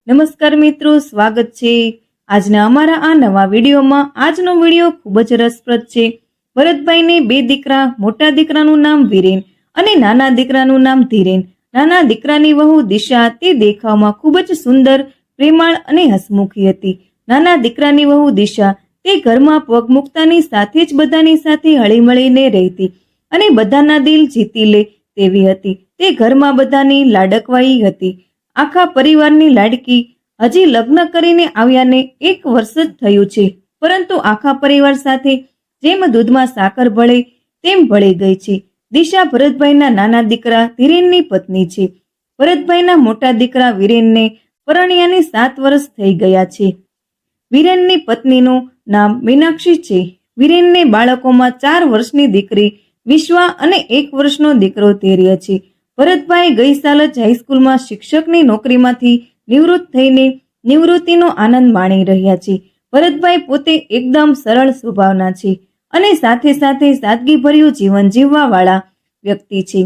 નમસ્કાર મિત્રો, સ્વાગત છે આજના અમારા આ નવા વિડીયોમાં। આજનો વિડીયો ખૂબ જ રસપ્રદ છે। ભરતભાઈને બે દીકરા, મોટા દીકરાનું નામ વીરેન અને નાના દીકરાનું નામ ધીરેન। નાના દીકરાની વહુ દિશા તે દેખાવમાં ખૂબ જ સુંદર, પ્રેમાળ અને હસમુખી હતી। નાના દીકરાની વહુ દિશા તે ઘરમાં પગ મૂકતાની સાથે જ બધાની સાથે હળીમળીને રહેતી અને બધાના દિલ જીતી લે તેવી હતી। તે ઘરમાં બધાની લાડકવાઈ હતી, આખા પરિવારની લાડકી। હજી લગ્ન કરીને આવ્યાને 1 વર્ષ જ થયું છે, પરંતુ આખા પરિવાર સાથે જેમ દૂધમાં સાકર ભળે તેમ ભળી ગઈ છે। દિશા ભરતભાઈના નાના દીકરા ધીરેનની પત્ની છે। ભરતભાઈના મોટા દીકરા વીરેનને પરણ્યાને 7 વર્ષ થઈ ગયા છે। વીરેનની પત્નીનું નામ મીનાક્ષી છે। વીરેનને બાળકોમાં 4 વર્ષની દીકરી વિશ્વા અને 1 વર્ષનો દીકરો ધૈર્ય છે। ભરતભાઈ ગઈ સાલ જ હાઈસ્કૂલમાં શિક્ષકની નોકરીમાંથી નિવૃત્ત થઈને નિવૃત્તિનો આનંદ માણી રહ્યા છે। ભરતભાઈ પોતે એકદમ સરળ સ્વભાવના છે અને સાથે સાથે સાદગીભર્યું જીવન જીવવાવાળા વ્યક્તિ છે।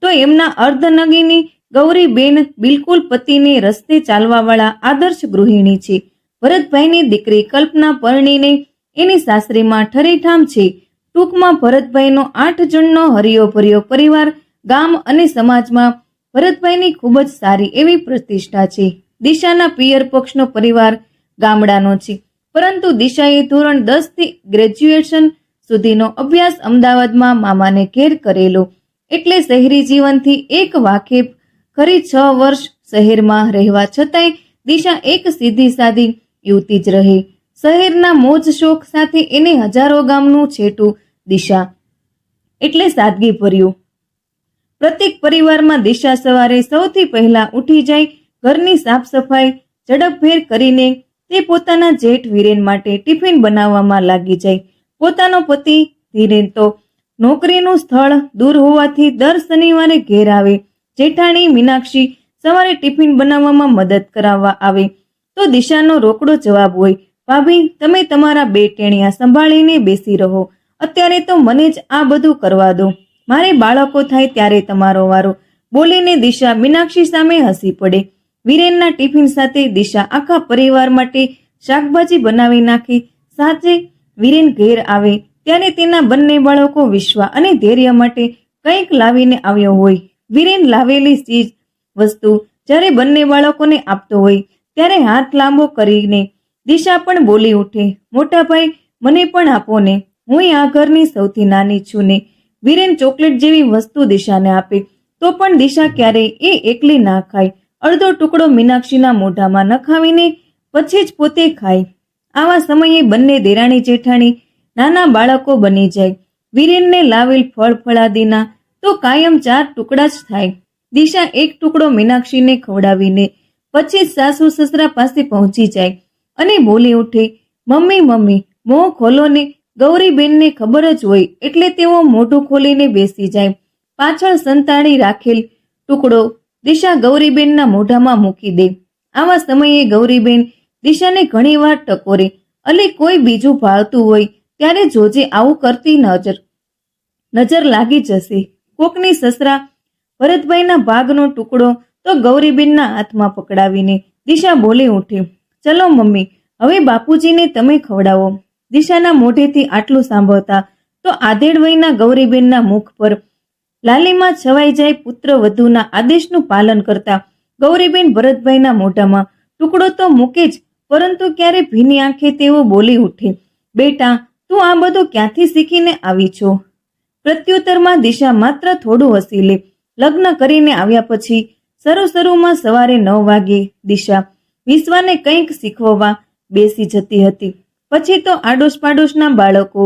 તો એમના અર્ધનગીની ગૌરીબેન બિલકુલ પતિને રસ્તે ચાલવાવાળા આદર્શ ગૃહિણી છે। ભરતભાઈની દીકરી કલ્પના પરણીને એની સાસરીમાં ઠરેઠામ છે। ટૂંકમાં ભરતભાઈનો 8 જણનો હરિયો ભર્યો પરિવાર ગામ અને સમાજમાં ભરતભાઈની ખૂબ જ સારી એવી પ્રતિષ્ઠા છે। દિશાના પિયર પક્ષનો પરિવાર ગામડાનો છે, પરંતુ દિશાએ ધોરણ 10 થી ગ્રેજ્યુએશન સુધીનો અભ્યાસ અમદાવાદમાં મામાને ઘેર કરેલો, એટલે શહેરી જીવનથી એક વાકેફ ખરી। 6 વર્ષ શહેરમાં રહેવા છતાંય દિશા એક સીધી સાદી યુવતી જ રહે। શહેરના મોજ શોખ સાથે એને હજારો ગામનું છેટું। દિશા એટલે સાદગી ભર્યું। પ્રત્યેક પરિવારમાં દિશા સવારે સૌથી પહેલા ઉઠી જાય, ઘરની સાફ સફાઈ ઝડપભેર કરીને તે પોતાના જેઠ વીરેન માટે ટિફિન બનાવવામાં લાગી જાય। પોતાનો પતિ ધીરેન તો નોકરીનું સ્થળ દૂર હોવાથી દર શનિવારે ઘેર આવે। જેઠાણી મીનાક્ષી સવારે ટિફિન બનાવવામાં મદદ કરાવવા આવે તો દિશાનો રોકડો જવાબ હોય, ભાભી તમે તમારા 2 ટેણિયા સંભાળીને બેસી રહો, અત્યારે તો મને જ આ બધું કરવા દો, મારે બાળકો થાય ત્યારે તમારો વારો, બોલીને દિશા મીનાક્ષી સામે હસી પડે। વીરેનના ટિફિન સાથે દિશા આખા પરિવાર માટે શાકભાજી બનાવી નાખે। સાંજે વીરેન ઘેર આવે ત્યારે તેના બંને બાળકો વિશ્વા અને ધૈર્ય માટે કંઈક લાવીને આવ્યો હોય। વીરેન લાવેલી ચીજ વસ્તુ જ્યારે બંને બાળકોને આપતો હોય ત્યારે હાથ લાંબો કરીને દિશા પણ બોલી ઉઠે, મોટા ભાઈ મને પણ આપો ને, હું આ ઘરની સૌથી નાની છું ને। વીરેન ચોકલેટ જેવી વસ્તુ દિશાને આપે તો પણ દિશા ક્યારેય એ એકલી ના ખાય, અડધો ટુકડો મીનાક્ષીના મોઢામાં નખાવીને પછી જ પોતે ખાય। આવા સમયે બંને દેરાણી જેઠાણી નાના બાળકો બની જાય। વીરેનને લાવેલ ફળ ફળાદીના તો કાયમ 4 ટુકડા જ થાય। દિશા 1 ટુકડો મીનાક્ષીને ખવડાવીને પછી સાસુ સસરા પાસે પહોંચી જાય અને બોલી ઉઠે, મમ્મી મમ્મી મોં ખોલો ને। ગૌરીબેનને ખબર જ હોય એટલે તેઓ મોઢું ખોલીને બેસી જાય। પાછળ સંતાડી રાખેલ ટુકડો દિશા ગૌરીબેનના મોઢામાં મૂકી દે। આવા સમયે ગૌરીબેન દિશાને ઘણીવાર ટકોરે, અલી કોઈ બીજું ભાવતું હોય ત્યારે જોજે, આવું કરતી નજર લાગી જશે। કોકની સસરા ભરતભાઈના ભાગનો ટુકડો તો ગૌરીબેનના હાથમાં પકડાવીને દિશા બોલી ઉઠે, ચલો મમ્મી હવે બાપુજીને તમે ખવડાવો। દિશાના મોઢેથી આટલું સાંભળતા તો આધેડ વયના ગૌરીબેનના મુખ પર લાલીમાં છવાઈ જાય। પુત્ર વધુના આદેશનું પાલન કરતા ગૌરીબેન ભરતભાઈના મોઢામાં ટુકડો તો મૂકે જ, પરંતુ ક્યારે ભીની આંખે તેઓ બોલી ઉઠે, બેટા તું આ બધું ક્યાંથી શીખીને આવી છો? પ્રત્યુત્તરમાં દિશા માત્ર થોડું હસી લે। લગ્ન કરીને આવ્યા પછી શરૂમાં સવારે 9 વાગે દિશા વિશ્વાને કંઈક શીખવવા બેસી જતી હતી, પછી તો આડોશ પાડોશના બાળકો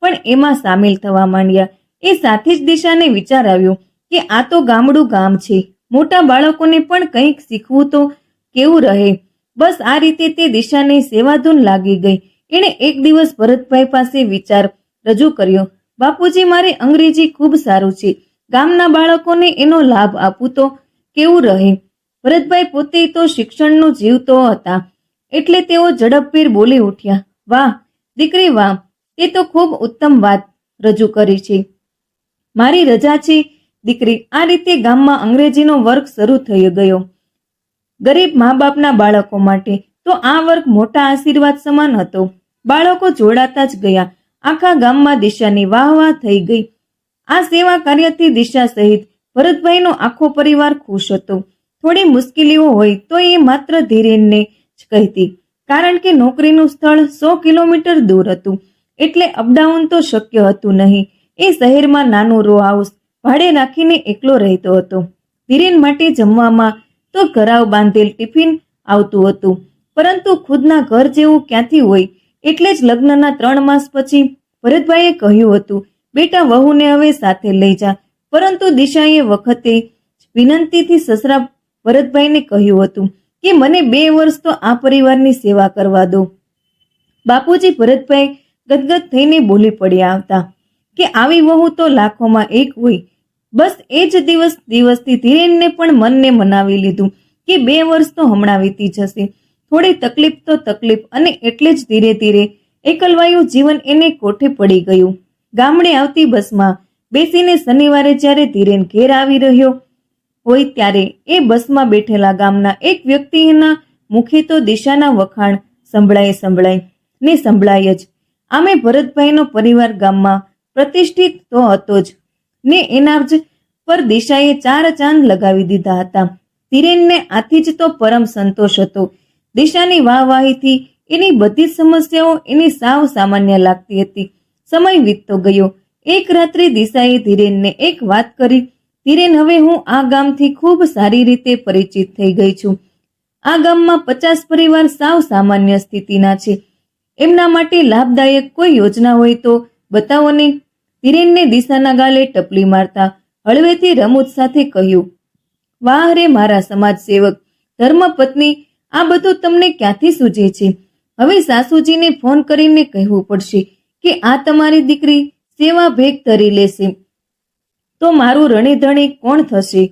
પણ એમાં સામેલ થવા માંડ્યા। એ સાથે જ દિશાને વિચાર આવ્યો કે આ તો ગામડું ગામ છે, મોટા બાળકોને પણ કંઈક શીખવું તો કેવું રહે। બસ આ રીતે તે દિશાને સેવાધૂન લાગી ગઈ। એણે એક દિવસ ભરતભાઈ પાસે વિચાર રજૂ કર્યો, બાપુજી મારે અંગ્રેજી ખૂબ સારું છે, ગામના બાળકોને એનો લાભ આપું તો કેવું રહે? ભરતભાઈ પોતે તો શિક્ષણનું જીવતો હતા એટલે તેઓ ઝડપભેર બોલી ઉઠ્યા, વાહ દીકરી વાહ, તે તો ખૂબ ઉત્તમ વાત રજૂ કરી છે, મારી રજા છે દીકરી। આ રીતે ગામમાં અંગ્રેજીનો વર્ગ શરૂ થઈ ગયો। ગરીબ મા બાપના બાળકો માટે તો આ વર્ગ મોટા આશીર્વાદ સમાન હતો. બાળકો જોડાતા જ ગયા. આખા ગામમાં દિશાની વાહ વાહ થઈ ગઈ. આ સેવા કાર્યથી દિશા સહિત ભરતભાઈનો આખો પરિવાર ખુશ હતો. થોડી મુશ્કેલીઓ હોય તો એ માત્ર ધીરેનને જ કહેતી, કારણ કે નોકરીનું સ્થળ 100 કિલોમીટર દૂર હતું, એટલે અપડાઉન તો શક્ય હતું નહીં. એ શહેરમાં નાનું રો હાઉસ ભાડે રાખીને એકલો રહેતો હતો. ધીરેન માટે જમવામાં તો ઘરાવ બાંધેલ ટિફિન આવતું હતું, પરંતુ ખુદના ઘર જેવું ક્યાંથી હોય. એટલે જ લગ્નના 3 માસ પછી ભરતભાઈએ કહ્યું હતું, બેટા વહુને હવે સાથે લઈ જા. પરંતુ દિશાએ વખતે વિનંતીથી સસરા ભરતભાઈને કહ્યું હતું કે મને 2 વર્ષ તો આ પરિવારની સેવા કરવા દો. બાપુજી ભરતભાઈ ગદગદ થઈને બોલી પડ્યા હતા કે આવી વહુ તો લાખોમાં એક હોય. બસ એ જ દિવસથી ધીરેનને પણ મનને મનાવી લીધું કે 2 વર્ષ તો હમણાં વીતી જશે. થોડી તકલીફ તો તકલીફ, અને એટલે જ ધીરે ધીરે એકલવાયું જીવન એને કોઠે પડી ગયું. ગામડે આવતી બસમાં બેસીને શનિવારે જ્યારે ધીરેન ઘેર આવી રહ્યો હોય ત્યારે એ બસમાં બેઠેલા ગામના એક વ્યક્તિના મુખે તો દિશાના વખાણ સંભળાય જ. આમે ભરતભાઈનો પરિવાર ગામમાં પ્રતિષ્ઠિત તો હતો જ ને એના જ પર દિશાએ 4 ચાંદ લગાવી દીધા હતા. ધીરેનને આથી જ તો પરમ સંતોષ હતો. દિશાની વાહવાહીથી એની બધી સમસ્યાઓ એની સાવ સામાન્ય લાગતી હતી. સમય વીતતો ગયો. એક રાત્રે દિશાએ ધીરેનને એક વાત કરી, ધીરેન, હવે હું આ ગામથી ખૂબ સારી રીતે પરિચિત થઈ ગઈ છું. આ ગામમાં 50 પરિવાર સાવ સામાન્ય સ્થિતિના છે. એમના માટે લાભદાયક કોઈ યોજના હોય તો બતાવો ને. ધીરેનને દિશાના ગાલે ટપલી મારતા હળવેથી રમૂજ સાથે કહ્યું, વાહ રે મારા સમાજ સેવક, ધર્મપત્ની, આ બધું તમને ક્યાંથી સૂઝે છે? હવે સાસુજીને ફોન કરીને કહેવું પડશે કે આ તમારી દીકરી સેવા ભેગ ધરી લેશે તો મારું રણીધણી કોણ થશે?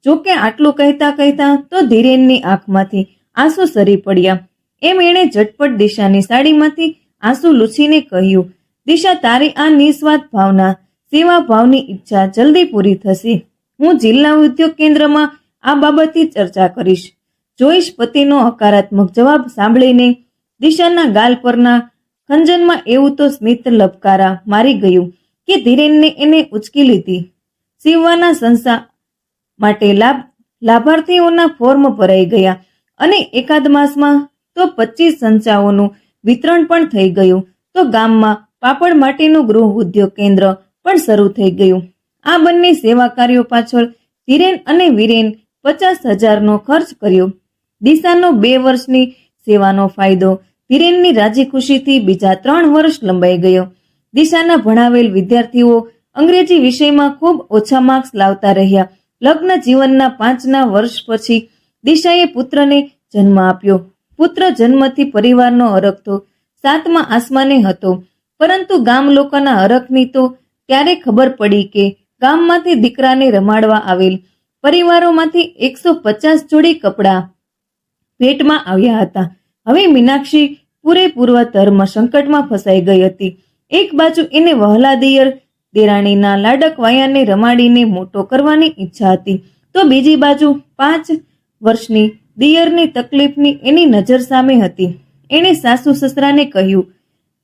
જોકે આટલું કહેતા તો ધીરેનની આંખમાંથી આંસુ સરી પડ્યા. એમ એણે ઝટપટ દિશાની સાડીમાંથી આંસુ લૂછીને કહ્યું, દિશા, તારી આ નિસ્વાર્થ ભાવના, સેવા ભાવની ઈચ્છા જલ્દી પૂરી થશે. હું જિલ્લા ઉદ્યોગ કેન્દ્રમાં આ બાબતની ચર્ચા કરીશ. જોઈશ. પતિનો હકારાત્મક જવાબ સાંભળીને દિશાના ગાલ પરના ખંજનમાં એવું તો સ્મિત લબકારા મારી ગયું કે ધીરેનને એને ઉચકી લીધી. સીવવાના સંસ્થા માટે લાભાર્થીઓના ફોર્મ ભરાઈ ગયા અને એકાદ માસમાં તો 25 સંચાઓનું વિતરણ પણ થઈ ગયું. તો ગામમાં પાપડ માટેનું ગૃહ ઉદ્યોગ કેન્દ્ર પણ શરૂ થઈ ગયું. આ બંને સેવા કાર્યો પાછળ ધીરેન અને વીરેન 50,000નો ખર્ચ કર્યો. દિશાનો 2 વર્ષની સેવાનો ફાયદો ધીરેનની રાજી ખુશીથી બીજા 3 વર્ષ લંબાઈ ગયો. દિશાના ભણાવેલ વિદ્યાર્થીઓ અંગ્રેજી વિષયમાં ખૂબ ઓછા માર્ક્સ લાવતા રહ્યા. લગ્ન જીવનના 5ના વર્ષ પછી દિશાએ પુત્રને જન્મ આપ્યો. પુત્ર જન્મથી પરિવારનો હરખ તો 7મા આસમાને હતો, પરંતુ ગામ લોકોના હરખની તો ત્યારે ખબર પડી કે ગામમાંથી દીકરાને રમાડવા આવેલ પરિવારોમાંથી 150 જોડી કપડાં ભેટમાં આવ્યા હતા. હવે મીનાક્ષી પૂરેપૂર્વ ધર્મ સંકટમાં ફસાઈ ગઈ હતી. એક બાજુ એને વહલા દિયર દેરાણીના લાડક વાયાને રમાડીને મોટો કરવાની ઈચ્છા હતી, તો બીજી બાજુ 5 વર્ષની દિયરની તકલીફની એની નજર સામે હતી. એણે સાસુ સસરાને કહ્યું,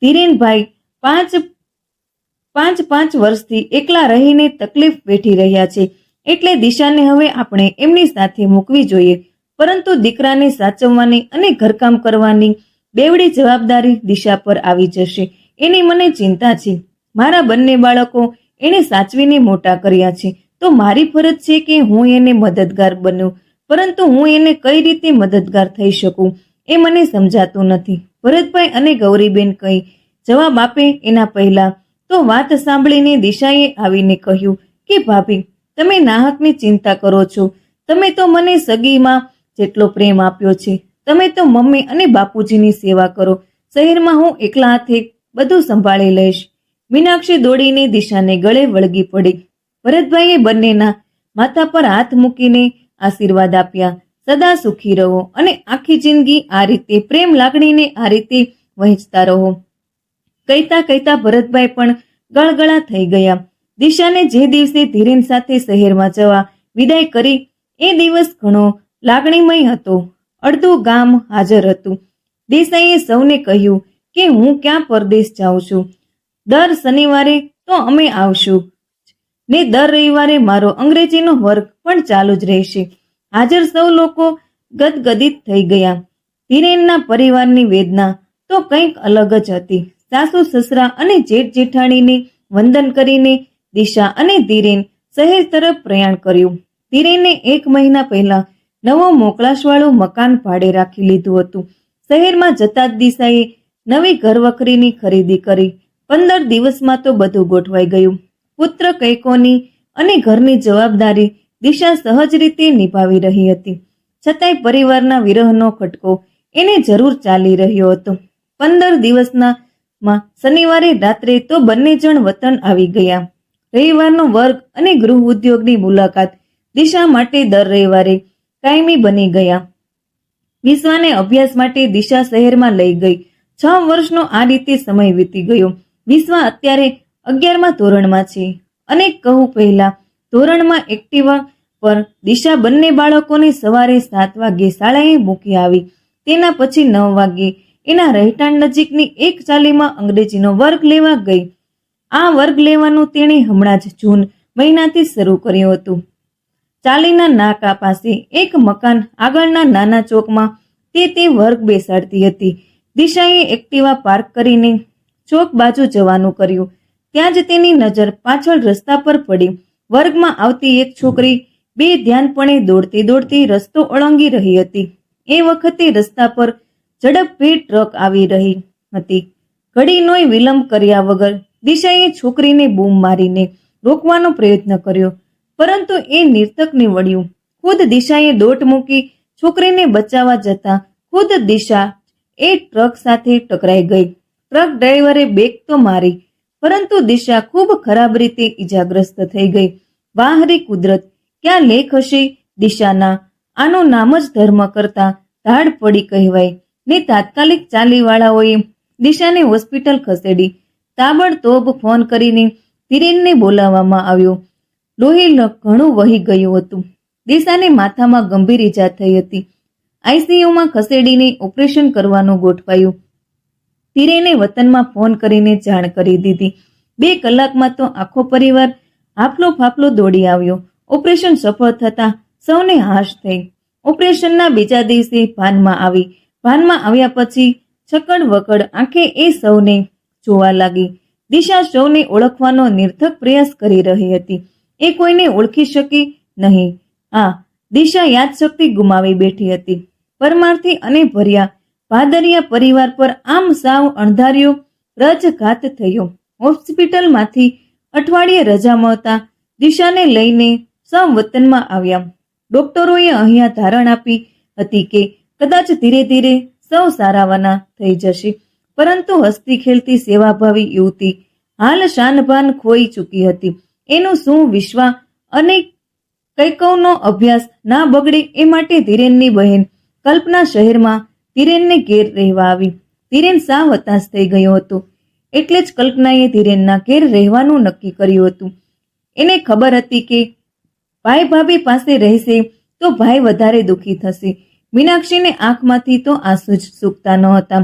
ધીરેનભાઈ 5 વર્ષથી એકલા રહીને તકલીફ વેઠી રહ્યા છે, એટલે દિશાને હવે આપણે એમની સાથે મૂકવી જોઈએ. પરંતુ દીકરાને સાચવવાની અને ઘરકામ કરવાની બેવડી જવાબદારી દિશા પર આવી જશે, એની મને ચિંતા છે. મારા બંને બાળકો એને સાચવીને મોટા કર્યા છે, તો મારી ફરજ છે કે હું એને મદદગાર બનું, પરંતુ હું એને કઈ રીતે મદદગાર થઈ શકું એ મને સમજાતું નથી. ભરતભાઈ અને ગૌરીબેન કઈ જવાબ આપે એના પહેલા તો વાત સાંભળીને દિશાએ આવીને કહ્યું કે ભાભી, તમે નાહકની ચિંતા કરો છો. તમે તો મને સગીમાં જેટલો પ્રેમ આપ્યો છે. તમે તો મમ્મી અને બાપુજીની સેવા કરો. શહેરમાં હું એકલા હાથે બધું સંભાળી લઈશ. મીનાક્ષી દોડીને દિશાને ગળે વળગી પડી. ભરતભાઈએ બંનેના માથા પર હાથ મૂકીને આશીર્વાદ આપ્યા. સદા સુખી રહો અને આખી જિંદગી આ રીતે પ્રેમ લાગણીને આ રીતે વહેંચતા રહો. કહેતા ભરતભાઈ પણ ગળગળા થઈ ગયા. દિશાને જે દિવસે ધીરેન સાથે શહેરમાં જવા વિદાય કરી એ દિવસ ઘણો લાગણીમય હતો. અડધું ગામ હાજર હતું. દેસાઈએ સૌને કહ્યું કે હું ક્યાં પરદેશ જાઉં છું. દર શનિવારે તો અમે આવશું ને દર રવિવારે મારો અંગ્રેજીનો વર્ગ પણ ચાલુ જ રહેશે. હાજર સૌ લોકો ગદગદિત થઈ ગયા. ધીરેનના પરિવારની વેદના તો કંઈક અલગ જ હતી. સાસુ સસરા અને જેઠ જેઠાણીને વંદન કરીને દિશા અને ધીરેન શહેર તરફ પ્રયાણ કર્યું. ધીરેને 1 મહિના પહેલા નવો મોકળાશવાળું મકાન ભાડે રાખી લીધું હતું. શહેરમાં જતા જ દિશાએ નવી ઘરવખરીની ખરીદી કરી. 15 દિવસમાં તો બધું ગોઠવાઈ ગયું. પુત્ર કૈકોની અને ઘરની જવાબદારી દિશા સહજ રીતે નિભાવી રહી હતી. છતાંય પરિવારના વિરહનો ખટકો એને જરૂર ચાલી રહ્યો હતો. 15 દિવસમાં શનિવારે રાત્રે તો બંને જણ વતન આવી ગયા. રવિવારનો વર્ગ અને ગૃહ ઉદ્યોગની મુલાકાત દિશા માટે દર રવિવારે કાયમી બની ગયા. વિશ્વાને અભ્યાસ માટે દિશા શહેરમાં લઈ ગઈ. 6 વર્ષનો આ રીતે સમય વીતી ગયો. વિશ્વા અત્યારે 11મા ધોરણમાં છે અને કહું પહેલા ધોરણમાં એક્ટિવા પર દિશા બંને બાળકોને સવારે 7 વાગ્યે શાળાએ મૂકી આવી. તેના પછી 9 વાગ્યે એના રહેઠાણ નજીકની એક ચાલીમાં અંગ્રેજીનો વર્ગ લેવા ગઈ. આ વર્ગ લેવાનું તેણે હમણાં જ જૂન મહિનાથી શરૂ કર્યું હતું. ચાલીના નાકા પાસે એક મકાન આગળના નાના ચોકમાં તે વર્ગ બેસાડતી હતી. દિશાએ એક્ટિવા પાર્ક કરીને ચોક બાજુ જવાનું કર્યું. ત્યાં જ તેની નજર પાછળ રસ્તા પર પડી. વર્ગમાં આવતી એક છોકરી બેધ્યાનપણે દોડતી દોડતી રસ્તો ઓળંગી રહી હતી. એ વખતે રસ્તા પર ઝડપભેર ટ્રક આવી રહી હતી. ઘડીનોય વિલંબ કર્યા વગર દિશાએ છોકરીને બૂમ મારીને રોકવાનો પ્રયત્ન કર્યો, પરંતુ એ નિર્થક નીવડ્યું. ખુદ દિશાએ દોટ મૂકી છોકરીને બચાવવા જતા ખુદ દિશા એ ટ્રક સાથે ટકરાઈ ગઈ. ટ્રક ડ્રાઈવરે બ્રેક તો મારી, પરંતુ દિશા ખૂબ ખરાબ રીતે ઈજાગ્રસ્ત થઈ ગઈ. વાહરી કુદરત, ક્યાં લેખ હશે દિશાના. આનું નામ જ ધર્મ કરતા ધાડ પડી કહેવાય ને તાત્કાલિક ચાલીવાળાઓએ દિશાને હોસ્પિટલ ખસેડી. તાબડતોબ ફોન કરીને ધીરેનને બોલાવવામાં આવ્યો. લોહી ઘણું વહી ગયું હતું. દિશાને માથામાં ગંભીર ઈજા થઈ હતી. આઈસીયુમાં ખસેડીને ઓપરેશન કરવાનું ગોઠવાયું. ધીરેને વતનમાં ફોન કરીને જાણ કરી દીધી. 2 કલાકમાં તો આખો પરિવાર હાફલો ફાફલો દોડી આવ્યો. ઓપરેશન સફળ થતા સૌને હાશ થઈ. ઓપરેશનના બીજા દિવસે ભાનમાં આવી. ભાનમાં આવ્યા પછી છકડ વકડ આંખે એ સૌને જોવા લાગી. દિશા સૌને ઓળખવાનો નિર્થક પ્રયાસ કરી રહી હતી. એ કોઈને ઓળખી શકી નહીં. દિશા યાદશક્તિ ગુમાવી બેઠી હતી. પરમાર્થી અને ભર્યા ભાદરિયા પરિવાર પર આમ સાવ અણધાર્યો રજઘાત થયો. હોસ્પિટલમાંથી અઠવાડિયે રજા મળતા દિશાને લઈને સૌ વતનમાં આવ્યા. ડોક્ટરોએ અહીંયા ધારણ આપી હતી કે કદાચ ધીરે ધીરે સૌ સારાવાના થઈ જશે, પરંતુ હસતી ખેલતી સેવાભાવી યુવતી હાલ શાનભાન ખોઈ ચૂકી હતી. એનું શું વિશ્વા અને કૈકવનો અભ્યાસ ના બગડે એ માટે ધીરેનની બહેન કલ્પના શહેરમાં ધીરેનને ઘેર રહેવા આવી. ધીરેન સાવ હતાશ થઈ ગયો હતો. એટલે જ કલ્પનાએ ધીરેનના ઘેર રહેવાનું નક્કી કર્યું હતું. એને ખબર હતી કે ભાઈ ભાભી પાસે રહેશે તો ભાઈ વધારે દુઃખી થશે. મીનાક્ષીને આંખમાંથી તો આંસુ જ સૂકતા ન હતા.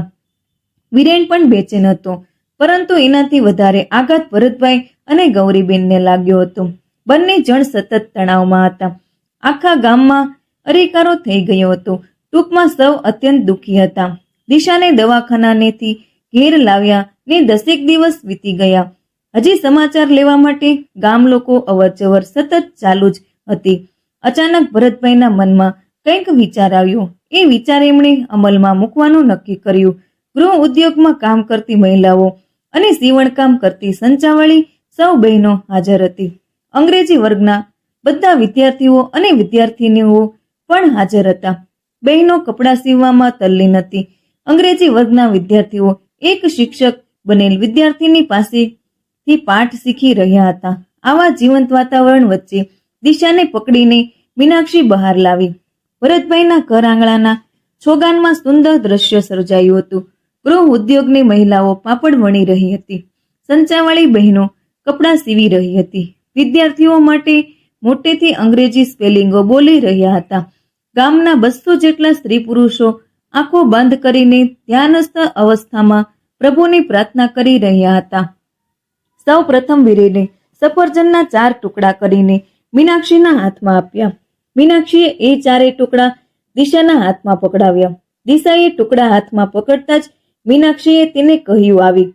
વિરેન પણ બેચેન હતો, પરંતુ એનાથી વધારે આઘાત ભરતભાઈ અને ગૌરીબેનને લાગ્યો હતો. બંને જણ સતત તણાવમાં હતા. આખા ગામમાં અરિકારો થઈ ગયો હતો. ટૂંકમાં સૌ અત્યંત દુઃખી હતા. દિશાને દવાખાનાનેથી ઘેર લાવ્યા ને 10 દિવસ વીતી ગયા. હજી સમાચાર લેવા માટે ગામ લોકો અવરજવર સતત ચાલુ જ હતી. અચાનક ભરતભાઈના મનમાં કંઈક વિચાર આવ્યો. એ વિચાર એમણે અમલમાં મૂકવાનું નક્કી કર્યું. ગૃહ ઉદ્યોગમાં કામ કરતી મહિલાઓ અને સીવણકામ કરતી સંચાવાળી સૌ બહેનો હાજર હતી. અંગ્રેજી વર્ગના બધા વિદ્યાર્થીઓ અને વિદ્યાર્થીનીઓ પણ હાજર હતા. બહેનો કપડાં સીવવામાં તલ્લીન હતી. અંગ્રેજી વર્ગના વિદ્યાર્થીઓ એક શિક્ષક બનેલ વિદ્યાર્થીની પાસેથી પાઠ શીખી રહ્યા હતા. આવા જીવંત વાતાવરણ વચ્ચે દિશાને પકડીને મીનાક્ષી બહાર લાવી. ભરતભાઈના ઘર આંગણાના છોગાનમાં સુંદર દ્રશ્ય સર્જાયું હતું. ગૃહ ઉદ્યોગની મહિલાઓ પાપડ વણી રહી હતી. સંચાવાળી બહેનો કપડાં સીવી રહી હતી. વિદ્યાર્થીઓ માટે મોટેથી અંગ્રેજી સ્પેલિંગો બોલી રહ્યા હતા. ગામના 200 જેટલા સ્ત્રી પુરુષો આંખો બંધ કરીને ધ્યાનસ્થ અવસ્થામાં પ્રભુની પ્રાર્થના કરી રહ્યા હતા. સૌ પ્રથમ વીરેને સફરજનના 4 ટુકડા કરીને મીનાક્ષીના હાથમાં આપ્યા. મીનાક્ષીએ એ 4 ટુકડા દિશાના હાથમાં પકડાવ્યા. દિશાએ ટુકડા હાથમાં પકડતા જ મીનાક્ષીએ તેને કહ્યું, આવી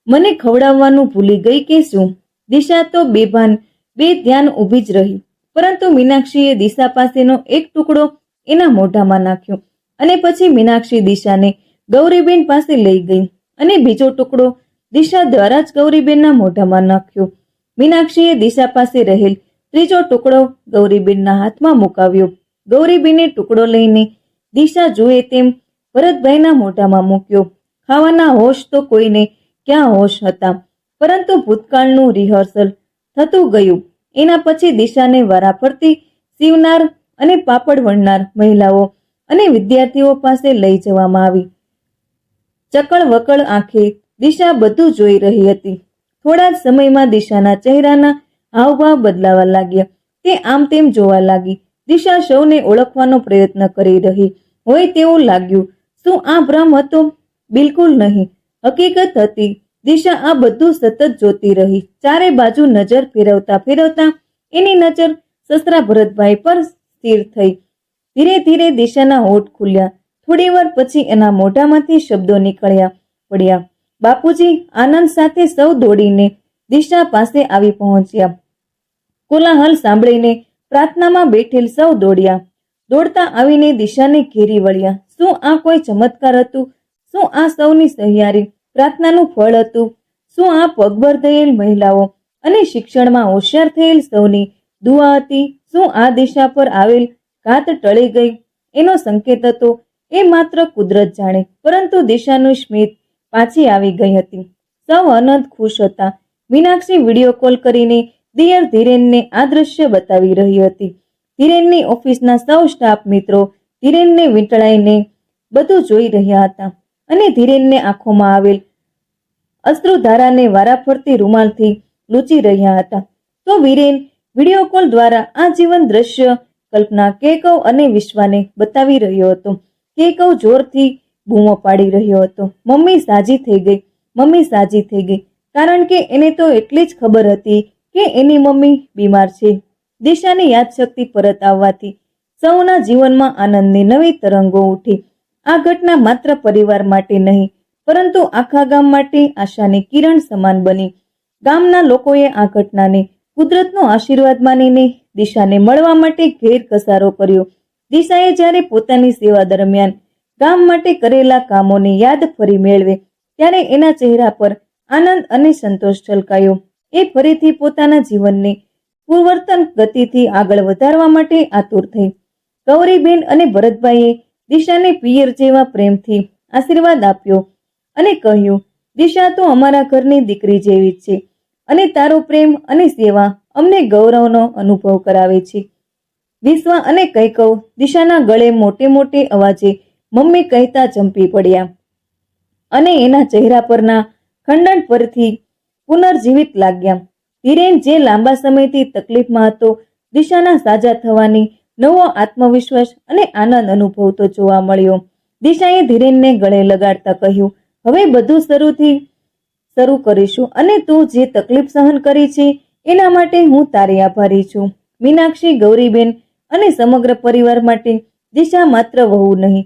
મને ખવડાવવાનું ભૂલી ગઈ કે શું? દિશા તો બેભાન ધ્યાન ઊભી જ રહી, પરંતુ મીનાક્ષીએ દિશા પાસેનો એક ટુકડો એના મોઢામાં નાખ્યો અને પછી મીનાક્ષી દિશાને ગૌરીબેન પાસે લઈ ગઈ અને બીજો ટુકડો દિશા દ્વારા જ ગૌરીબેનના મોઢામાં નાખ્યો. મીનાક્ષીએ દિશા પાસે રહેલ ત્રીજો ટુકડો ગૌરીબેનના હાથમાં મુકાવ્યો. ગૌરીબેને ટુકડો લઈને દિશા જુએ તેમ ભરતભાઈના મોઢામાં મૂક્યો. ખાવાના હોશ તો કોઈને ક્યાં હોશ હતા, પરંતુ ભૂતકાળનું રિહર્સલ થતું ગયું. એના પછી દિશાને વારાફરતી સીવનાર અને પાપડ વણનાર મહિલાઓ અને વિદ્યાર્થીઓ પાસે લઈ જવામાં આવી. ચકળ વકળ આંખે દિશા બધું જોઈ રહી હતી. થોડા જ સમયમાં દિશાના ચહેરાના હાવભાવ બદલાવા લાગ્યા. તે આમ તેમ જોવા લાગી. દિશા સૌને ઓળખવાનો પ્રયત્ન કરી રહી હોય તેવું લાગ્યું. શું આ ભ્રમ હતો? બિલકુલ નહીં, હકીકત હતી. દિશા આ બધું સતત જોતી રહી. ચારે બાજુ નજર ફેરવતા એની નજર સસરા ભરતભાઈ પર સ્થિર થઈ. ધીરે ધીરે દિશાના હોઠ ખુલ્યા. થોડી વાર પછી એના મોઢામાંથી શબ્દો નીકળ્યા પડ્યા. બાપુજી! આનંદ સાથે સૌ દોડીને દિશા પાસે આવી પહોંચ્યા. કોલાહલ સાંભળીને પ્રાર્થનામાં બેઠેલ સૌ દોડ્યા. દોડતા આવીને દિશાને ઘેરી વળ્યા. શું આ કોઈ ચમત્કાર હતું? શું આ સૌની સહિયારી પ્રાર્થનાનું ફળ હતું? શું આ પગભર થયેલ મહિલાઓ અને શિક્ષણમાં હોશિયાર થયેલ સૌની દુઆ હતી? શું આ દિશા પર આવેલ ઘાત ટળી ગઈ એનો સંકેત હતો? એ માત્ર કુદરત જાણે, પરંતુ દિશાનું સ્મિત પાછી આવી ગઈ હતી. સૌ અનંત ખુશ હતા. મીનાક્ષી વિડીયો કોલ કરીને દિયર ધીરેનને આ દ્રશ્ય બતાવી રહી હતી. ધીરેનની ઓફિસના સૌ સ્ટાફ મિત્રો ધીરેનને વીંટળાઈને બધું જોઈ રહ્યા હતા અને ધીરેનને આંખોમાં આવેલ અશ્રુધારાને વારાફરતી રૂમાલથી લૂંચી રહ્યા હતા. તો વીરેન વિડીયો કોલ દ્વારા આ જીવન દ્રશ્ય કલ્પના, કેકવ અને વિશ્વાને બતાવી રહ્યો હતો. કેકવ જોરથી બૂમો પાડી રહ્યો હતો, મમ્મી સાજી થઈ ગઈ, મમ્મી સાજી થઈ ગઈ, કારણ કે એને તો એટલી જ ખબર હતી કે એની મમ્મી બીમાર છે. દિશાની યાદશક્તિ પરત આવવાથી સૌના જીવનમાં આનંદની નવી તરંગો ઉઠી. આ ઘટના માત્ર પરિવાર માટે નહીં, પરંતુ આખા ગામ માટે આશાની કિરણ સમાન બની. ગામના લોકોએ આ ઘટનાને કુદરતનો આશીર્વાદ માનીને દિશાને મળવા માટે ઘેર કસારો કર્યો. દિશાએ જ્યારે પોતાની સેવા દરમિયાન ગામ માટે કરેલા કામોને યાદ ફરી મેળવે ત્યારે એના ચહેરા પર આનંદ અને સંતોષ છલકાયો. એ ફરીથી પોતાના જીવનને પૂર્વતન ગતિથી આગળ વધારવા માટે આતુર થઈ. ગૌરીબેન અને ભરતભાઈએ દિશાને પિયર જેવા પ્રેમથી આશીર્વાદ આપ્યો અને કહ્યું, દિશા તો અમારા ઘરની દીકરી જેવી જ છે અને તારો પ્રેમ અને સેવા અમને ગૌરવનો અનુભવ કરાવે છે. વિશ્વા અને કૈકવ દિશાના ગળે મોટે મોટે અવાજે મમ્મી કહેતા ચંપી પડ્યા અને એના ચહેરા પરના ખંડન પરથી પુનર્જીવિત લાગ્યા. ધીરેન જે લાંબા સમયથી તકલીફમાં હતો, દિશાના સાજા થવાની નવો આત્મવિશ્વાસ અને આનંદ અનુભવતો જોવા મળ્યો. દિશાએ ધીરેનને ગળે લગાડતા કહ્યું, હવે બધું શરૂ કરીશું અને તું જે તકલીફ સહન કરી છે એના માટે હું તારી આભારી છું. મીનાક્ષી, ગૌરીબેન અને સમગ્ર પરિવાર માટે દિશા માત્ર વહુ નહીં,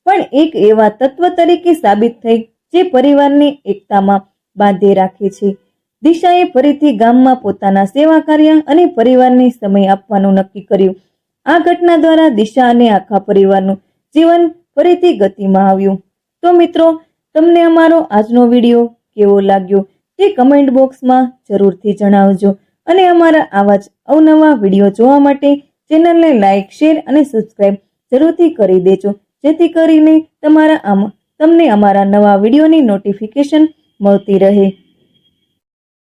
પણ એક એવા તત્વ તરીકે સાબિત થઈ જે પરિવારને એકતામાં બાંધી રાખે છે. દિશાએ ફરીથી ગામમાં પોતાના સેવા કાર્ય અને પરિવારને સમય આપવાનું નક્કી કર્યું. આ ઘટના દ્વારા દિશા અને આખા પરિવારનું જીવન ફરીથી ગતિમાં આવ્યું. તો મિત્રો, તમને અમારો આજનો વિડીયો કેવો લાગ્યો તે કમેન્ટ બોક્સમાં જરૂરથી જણાવજો અને અમારા આવા જ અવનવા વિડીયો જોવા માટે ચેનલને લાઇક, શેર અને સબસ્ક્રાઇબ જરૂરથી કરી દેજો, જેથી કરીને તમને અમારા નવા વિડીયોની નોટિફિકેશન મળતી રહે.